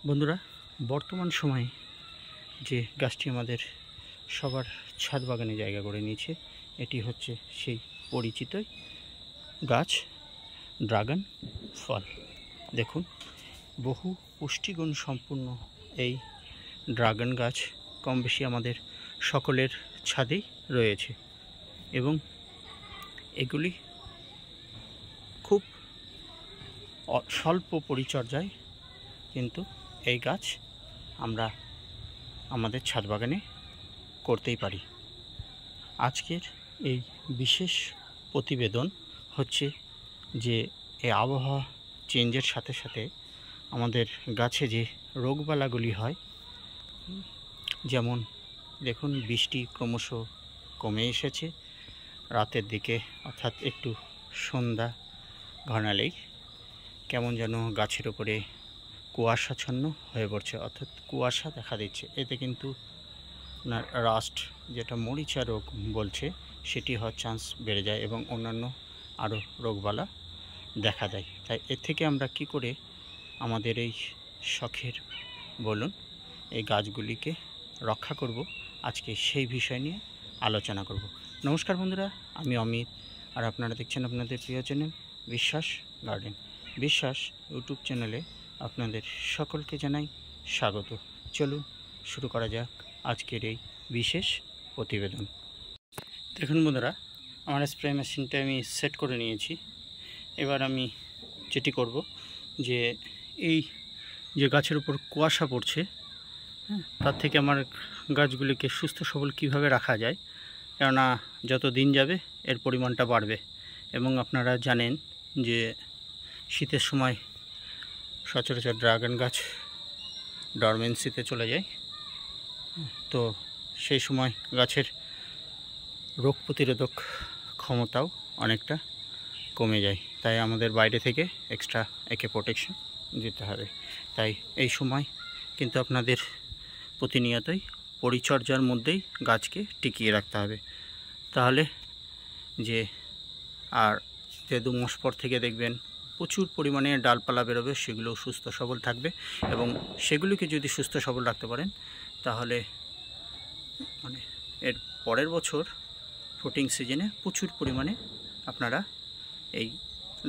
বন্ধুরা, বর্তমান সময়ে যে গাছটি আমাদের সবার ছাদ বাগানে জায়গা করে নিয়েছে, এটি হচ্ছে সেই পরিচিতই গাছ ড্রাগন ফল। দেখুন, বহু পুষ্টিগুণ সম্পন্ন এই ড্রাগন গাছ কম বেশি আমাদের সকলের ছাদেই রয়েছে এবং এগুলি খুব স্বল্প পরিচর্যায় কিন্তু এই গাছ আমরা আমাদের ছাদ বাগানে করতেই পারি। আজকের এই বিশেষ প্রতিবেদন হচ্ছে যে এই আবহাওয়া চেঞ্জের সাথে সাথে আমাদের গাছে যে রোগবালাগুলি হয়, যেমন দেখুন বৃষ্টি ক্রমশ কমে এসেছে, রাতের দিকে অর্থাৎ একটু সন্ধ্যা ঘনালেই কেমন যেন গাছের উপরে কুয়াশাচ্ছন্ন হয়ে পড়ছে, অর্থাৎ কুয়াশা দেখা দিচ্ছে। এতে কিন্তু আপনার রাস্ট, যেটা মরিচা রোগ বলছে, সেটি হওয়ার চান্স বেড়ে যায় এবং অন্যান্য আরও রোগবালা দেখা দেয়। তাই এর থেকে আমরা কি করে আমাদের এই শখের বলুন এই গাছগুলিকে রক্ষা করব, আজকে সেই বিষয় নিয়ে আলোচনা করব। নমস্কার বন্ধুরা, আমি অমিত, আর আপনারা দেখছেন আপনাদের প্রিয় চ্যানেল বিশ্বাস গার্ডেন। বিশ্বাস ইউটিউব চ্যানেলে আপনাদের সকলকে জানাই স্বাগত। চলুন শুরু করা যাক আজকের এই বিশেষ প্রতিবেদন। দেখুন বন্ধুরা, আমার স্প্রে মেশিনটা আমি সেট করে নিয়েছি। এবার আমি যেটি করব, যে এই যে গাছের উপর কুয়াশা পড়ছে, তার থেকে আমার গাছগুলিকে সুস্থ সবল কীভাবে রাখা যায়, কেননা যত দিন যাবে এর পরিমাণটা বাড়বে এবং আপনারা জানেন যে শীতের সময় সচরাচর ড্রাগন গাছ ডরমেন্সিতে চলে যায়, তো সেই সময় গাছের রোগ প্রতিরোধক ক্ষমতাও অনেকটা কমে যায়। তাই আমাদের বাইরে থেকে এক্সট্রা একে প্রোটেকশন দিতে হবে। তাই এই সময় কিন্তু আপনাদের প্রতিনিয়তই পরিচর্যার মধ্যেই গাছকে টিকিয়ে রাখতে হবে। তাহলে যে আর যে 2 মাস পর থেকে দেখবেন প্রচুর পরিমাণে ডালপালা বেরোবে, সেগুলো সুস্থ সবল থাকবে এবং সেগুলিকে যদি সুস্থ সবল রাখতে পারেন তাহলে মানে এর পরের বছর ফ্রুটিং সিজনে প্রচুর পরিমাণে আপনারা এই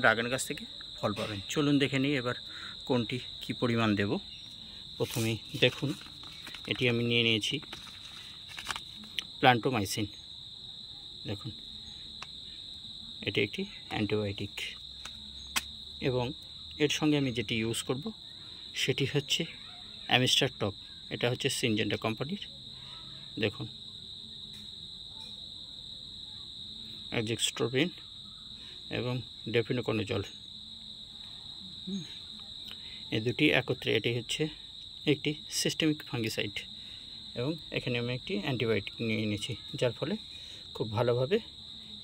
ড্রাগন গাছ থেকে ফল পাবেন। চলুন দেখে নিই এবার কোনটি কি পরিমাণ দেব। প্রথমেই দেখুন, এটি আমি নিয়ে নিয়েছি প্ল্যান্টোমাইসিন। দেখুন, এটি একটি অ্যান্টিবায়োটিক এবং এর সঙ্গে আমি যেটি ইউজ করব সেটি হচ্ছে অ্যামিস্টার টপ। এটা হচ্ছে সিনজেন্টা কোম্পানির। দেখুন, অ্যাজিক্সট্রোবিন এবং ডেফিনোকোনাজল, এই দুটি একত্রে এটি হচ্ছে একটি সিস্টেমিক ফাঙ্গিসাইড এবং এখানে আমি একটি অ্যান্টিবায়োটিক নিয়ে নিয়েছি, যার ফলে খুব ভালোভাবে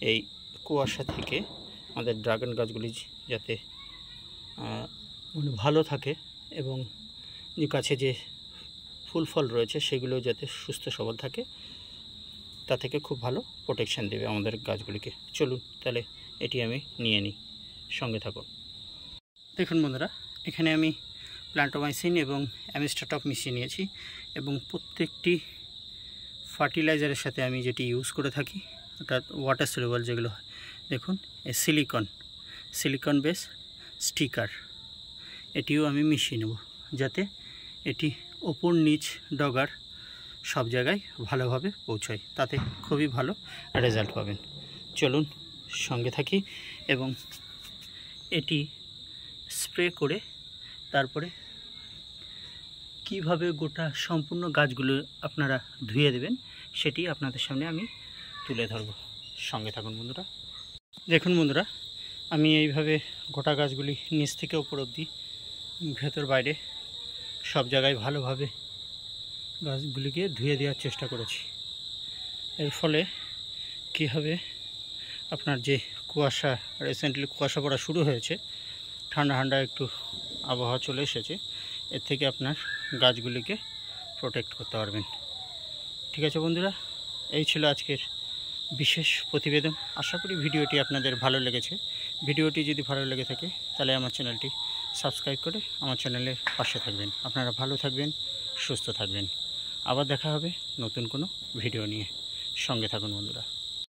এই কুয়াশা থেকে আমাদের ড্রাগন গাছগুলি যাতে ভালো থাকে এবং যে গাছে যে ফুল ফল রয়েছে সেগুলো যাতে সুস্থ সবল থাকে, তা থেকে খুব ভালো প্রোটেকশান দেবে আমাদের গাছগুলিকে। চলুন তাহলে এটি আমি নিয়ে নিই, সঙ্গে থাকুন। দেখুন বন্ধুরা, এখানে আমি প্ল্যান্টোমাইসিন এবং অ্যামিস্টাটপ মিশিয়ে নিয়েছি এবং প্রত্যেকটি ফার্টিলাইজারের সাথে আমি যেটি ইউজ করে থাকি, অর্থাৎ ওয়াটার সলিউবল যেগুলো হয়, দেখুন এই সিলিকন বেস স্টিকার, এটিও আমি মিশিয়ে নেব যাতে এটি ওপর নিচ ডগার সব জায়গায় ভালোভাবে পৌঁছায়, তাতে খুবই ভালো রেজাল্ট পাবেন। চলুন সঙ্গে থাকি এবং এটি স্প্রে করে তারপরে কিভাবে গোটা সম্পূর্ণ গাছগুলো আপনারা ধুয়ে দেবেন সেটি আপনাদের সামনে আমি তুলে ধরব। সঙ্গে থাকুন বন্ধুরা। দেখুন বন্ধুরা, আমি এইভাবে গোটা গাছগুলি নিচ থেকে উপর অবধি ভেতর বাইরে সব জায়গায় ভালোভাবে গাছগুলিকে ধুয়ে দেওয়ার চেষ্টা করেছি। এর ফলে কী হবে, আপনার যে কুয়াশা, রিসেন্টলি কুয়াশা পড়া শুরু হয়েছে, ঠান্ডা ঠান্ডা একটু আবহাওয়া চলে এসেছে, এর থেকে আপনার গাছগুলিকে প্রোটেক্ট করতে পারবেন। ঠিক আছে বন্ধুরা, এই ছিল আজকের বিশেষ প্রতিবেদন। আশা করি ভিডিওটি আপনাদের ভালো লেগেছে। ভিডিওটি যদি ভালো লেগে থাকে তাহলে আমার চ্যানেলটি সাবস্ক্রাইব করে আমার চ্যানেলের পাশে থাকবেন। আপনারা ভালো থাকবেন, সুস্থ থাকবেন। আবার দেখা হবে নতুন কোনো ভিডিও নিয়ে। সঙ্গে থাকুন বন্ধুরা।